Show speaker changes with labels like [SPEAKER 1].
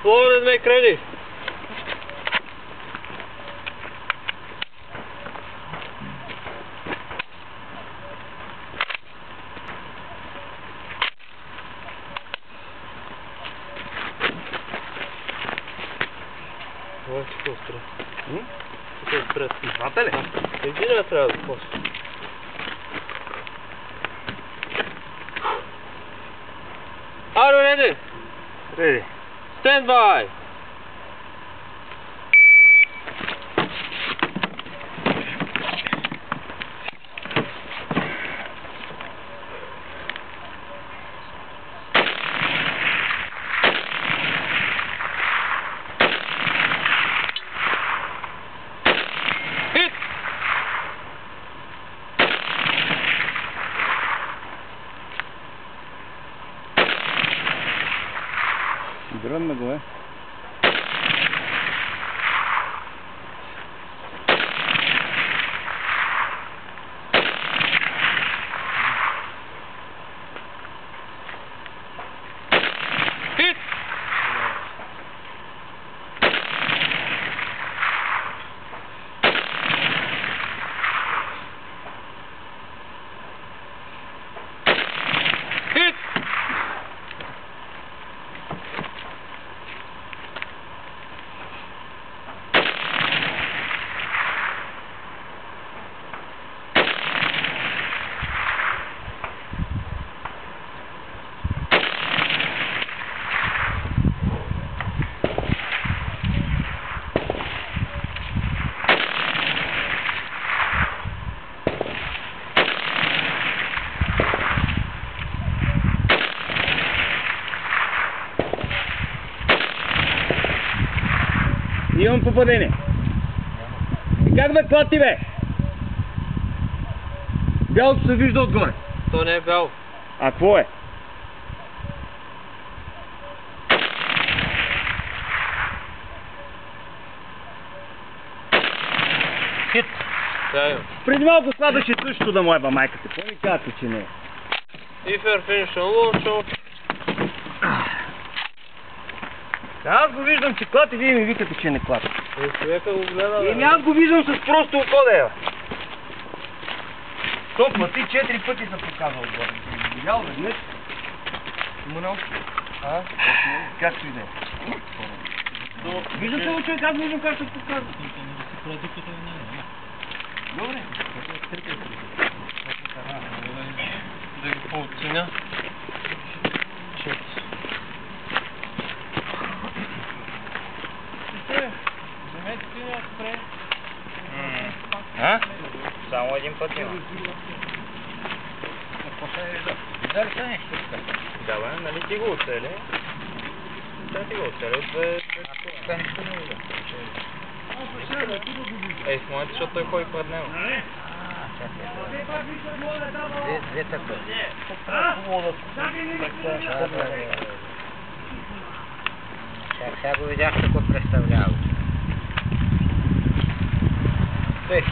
[SPEAKER 1] Floated make ready. Това е какво спред? Какво е спред?
[SPEAKER 2] Двата ли?
[SPEAKER 1] Един трябва да после. Are you ready?
[SPEAKER 2] Ready.
[SPEAKER 1] Stand by! Hit!
[SPEAKER 2] Дрънна го е.
[SPEAKER 1] Hit! Hit!
[SPEAKER 2] Имам попадение. И как бе клати бе? Бялото се вижда отгоре.
[SPEAKER 1] То не е бяло.
[SPEAKER 2] А какво е?
[SPEAKER 1] Хит! Тя има.
[SPEAKER 2] Преди малко сладаше същото да му еба майката. Какво ми казвате, че не е?
[SPEAKER 1] If you're finished on launch,
[SPEAKER 2] Аз го виждам, че клати, вие ми викате, че не клати.
[SPEAKER 1] човека го гледа.
[SPEAKER 2] Еми аз го виждам с просто око да ева. То плати 4 пъти се показва отгоре. Видял веднъж? Му не А? Както и да е. Виждате ли, човек, аз виждам как се показва. Добре.
[SPEAKER 1] Да го пооценя.
[SPEAKER 2] А? Само един път има. Видали са нещо тук? Да бе, нали ти го оцели? Тя ти го оцели от две... Тук нищо не вижда. Ей, в момента, защото той ходи пред него. Две така. Сега го видях, какво представлява. Той